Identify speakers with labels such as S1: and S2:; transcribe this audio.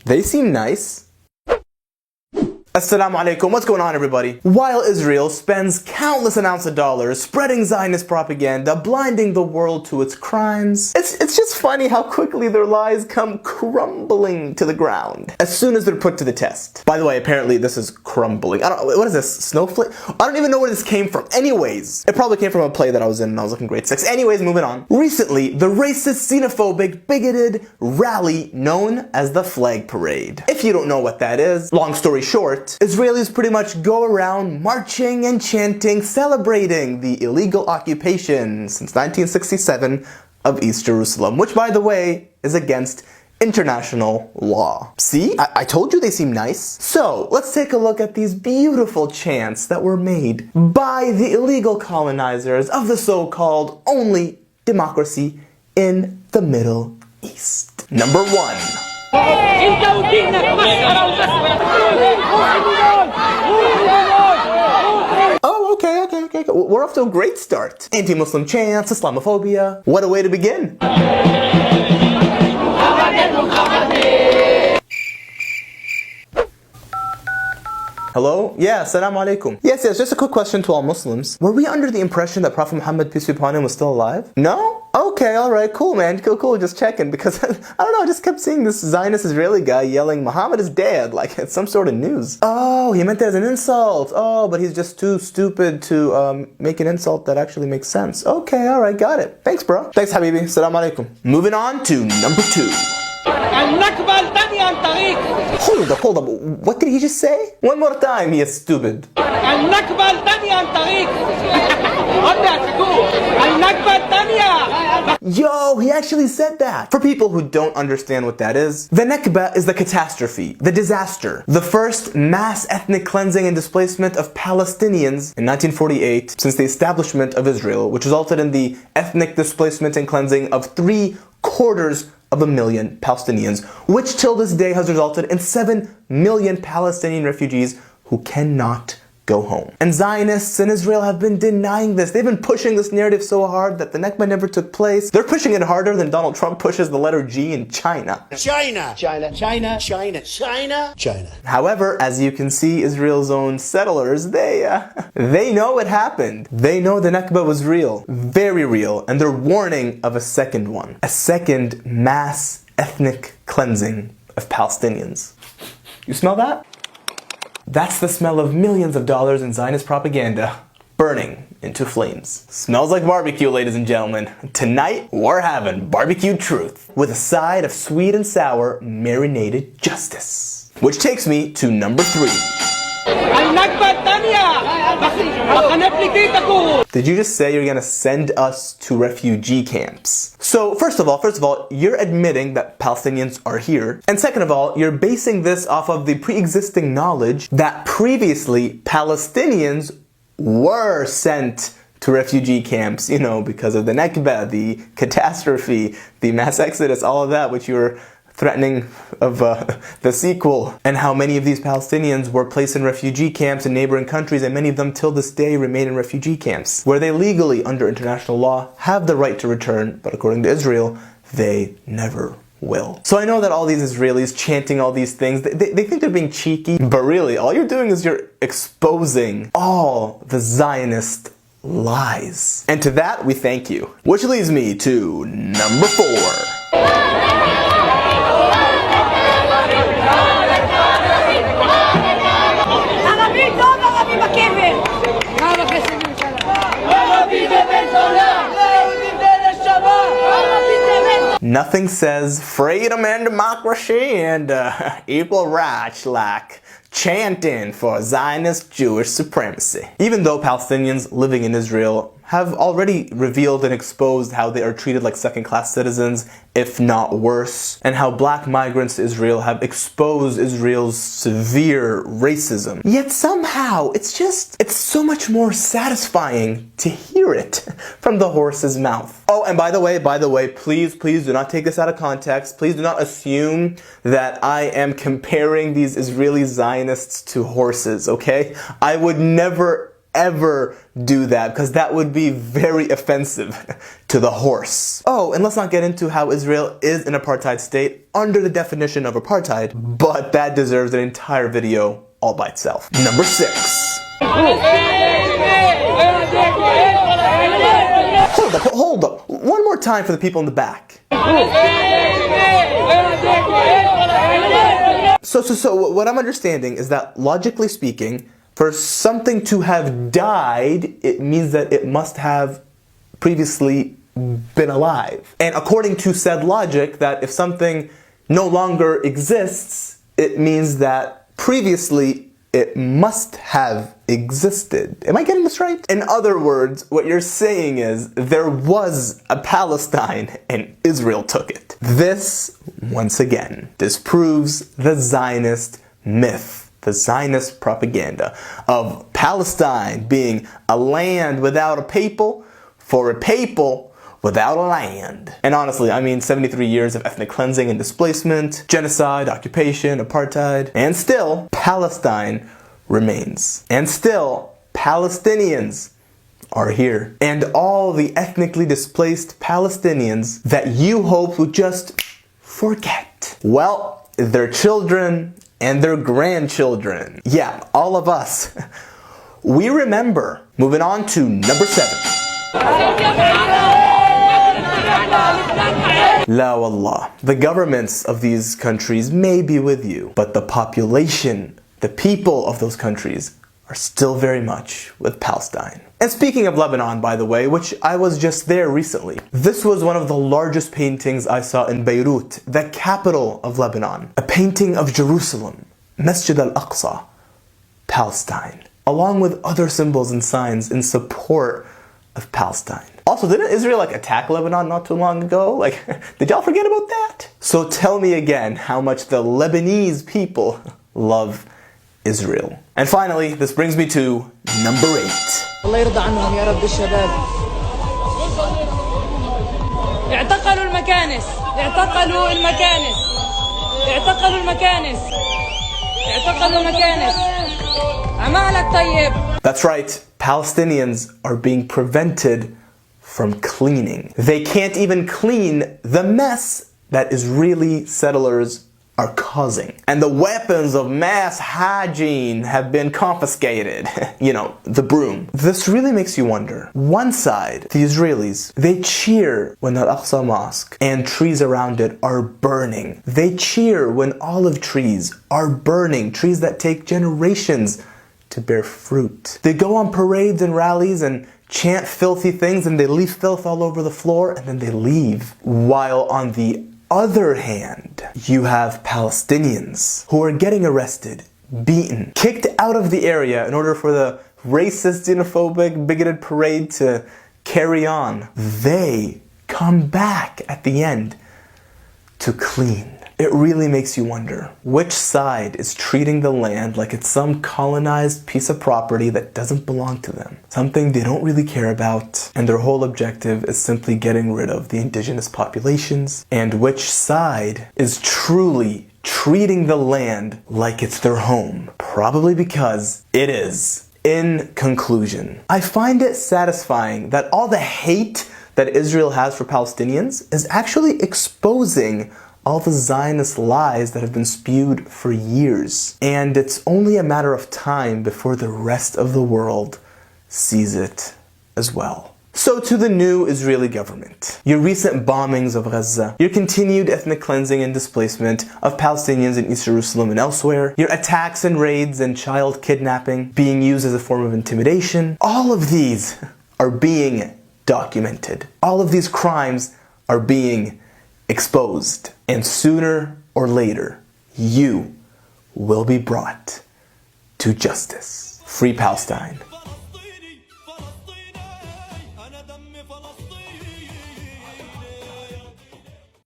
S1: They seem nice. Assalamu alaikum, what's going on everybody? While Israel spends countless amounts of dollars spreading Zionist propaganda, blinding the world to its crimes, it's just funny how quickly their lies come crumbling to the ground as soon as they're put to the test. By the way, apparently this is crumbling. What is this, snowflake? I don't even know where this came from. Anyways, it probably came from a play that I was in when I was like in grade 6. Anyways, moving on. Recently, the racist, xenophobic, bigoted rally known as the Flag Parade. If you don't know what that is, long story short, Israelis pretty much go around marching and chanting, celebrating the illegal occupation since 1967 of East Jerusalem, which by the way is against international law. See? I told you they seem nice. So let's take a look at these beautiful chants that were made by the illegal colonizers of the so-called only democracy in the Middle East. Number 1. Oh, okay. We're off to a great start. Anti-Muslim chants, Islamophobia. What a way to begin. Hello? Yeah, assalamu alaikum. Yes, just a quick question to all Muslims. Were we under the impression that Prophet Muhammad, peace be upon him, was still alive? No? Okay, alright, cool man, cool, just checking, because I don't know, I just kept seeing this Zionist Israeli guy yelling, Muhammad is dead, like it's some sort of news. Oh, he meant that as an insult. Oh, but he's just too stupid to make an insult that actually makes sense. Okay, alright, got it. Thanks, bro. Thanks, Habibi. Assalamu alaikum. Moving on to number 2. Hold up. What did he just say? One more time, he is stupid. Yo, he actually said that. For people who don't understand what that is, the Nakba is the catastrophe, the disaster, the first mass ethnic cleansing and displacement of Palestinians in 1948 since the establishment of Israel, which resulted in the ethnic displacement and cleansing of 750,000 Palestinians, which till this day has resulted in 7 million Palestinian refugees who cannot go home. And Zionists in Israel have been denying this. They've been pushing this narrative so hard that the Nakba never took place. They're pushing it harder than Donald Trump pushes the letter G in China. China. However, as you can see, Israel's own settlers, they know it happened. They know the Nakba was real, very real, and they're warning of a second one. A second mass ethnic cleansing of Palestinians. You smell that? That's the smell of millions of dollars in Zionist propaganda burning into flames. Smells like barbecue, ladies and gentlemen. Tonight, we're having barbecue truth with a side of sweet and sour marinated justice. Which takes me to number 3. Did you just say you're gonna send us to refugee camps? So first of all, you're admitting that Palestinians are here. And second of all, you're basing this off of the pre-existing knowledge that previously Palestinians were sent to refugee camps, you know, because of the Nakba, the catastrophe, the mass exodus, all of that, which you were threatening of the sequel, and how many of these Palestinians were placed in refugee camps in neighboring countries, and many of them till this day remain in refugee camps, where they legally, under international law, have the right to return, but according to Israel, they never will. So I know that all these Israelis chanting all these things, they think they're being cheeky, but really, all you're doing is you're exposing all the Zionist lies. And to that, we thank you. Which leads me to number 4. Nothing says freedom and democracy and equal rights like chanting for Zionist Jewish supremacy. Even though Palestinians living in Israel have already revealed and exposed how they are treated like second-class citizens, if not worse, and how black migrants to Israel have exposed Israel's severe racism. Yet somehow, it's so much more satisfying to hear it from the horse's mouth. Oh, and by the way, please do not take this out of context. Please do not assume that I am comparing these Israeli Zionists to horses, okay? I would never ever do that, because that would be very offensive to the horse. Oh, and let's not get into how Israel is an apartheid state under the definition of apartheid, but that deserves an entire video all by itself. Number 6. Hold up. One more time for the people in the back. So what I'm understanding is that, logically speaking, for something to have died, it means that it must have previously been alive. And according to said logic, that if something no longer exists, it means that previously it must have existed. Am I getting this right? In other words, what you're saying is there was a Palestine and Israel took it. This, once again, disproves the Zionist myth, the Zionist propaganda of Palestine being a land without a people for a people without a land. And honestly, I mean, 73 years of ethnic cleansing and displacement, genocide, occupation, apartheid, and still Palestine remains. And still Palestinians are here. And all the ethnically displaced Palestinians that you hope would just forget, well, their children and their grandchildren, yeah, all of us, we remember. Moving on to number 7. La wallah. The governments of these countries may be with you, but the population, the people of those countries, are still very much with Palestine. And speaking of Lebanon, by the way, which I was just there recently, this was one of the largest paintings I saw in Beirut, the capital of Lebanon. A painting of Jerusalem, Masjid al-Aqsa, Palestine, along with other symbols and signs in support of Palestine. Also, didn't Israel attack Lebanon not too long ago? Did y'all forget about that? So tell me again how much the Lebanese people love Israel. And finally, this brings me to number 8.
S2: الله يرضى عنهم يا رب الشباب. اعتقلوا المكانس، اعتقلوا المكانس، اعتقلوا المكانس، اعتقلوا المكانس. عمالك طيب.
S1: That's right, Palestinians are being prevented from cleaning. They can't even clean the mess that Israeli settlers are causing. And the weapons of mass hygiene have been confiscated. You know, the broom. This really makes you wonder. One side, the Israelis, they cheer when the Al-Aqsa Mosque and trees around it are burning. They cheer when olive trees are burning, trees that take generations to bear fruit. They go on parades and rallies and chant filthy things, and they leave filth all over the floor, and then they leave. While on the other hand, you have Palestinians who are getting arrested, beaten, kicked out of the area in order for the racist, xenophobic, bigoted parade to carry on. They come back at the end to clean. It really makes you wonder, which side is treating the land like it's some colonized piece of property that doesn't belong to them, something they don't really care about, and their whole objective is simply getting rid of the indigenous populations, and which side is truly treating the land like it's their home, probably because it is. In conclusion, I find it satisfying that all the hate that Israel has for Palestinians is actually exposing all the Zionist lies that have been spewed for years. And it's only a matter of time before the rest of the world sees it as well. So to the new Israeli government, your recent bombings of Gaza, your continued ethnic cleansing and displacement of Palestinians in East Jerusalem and elsewhere, your attacks and raids and child kidnapping being used as a form of intimidation, all of these are being documented. All of these crimes are being exposed. And sooner or later, you will be brought to justice. Free Palestine.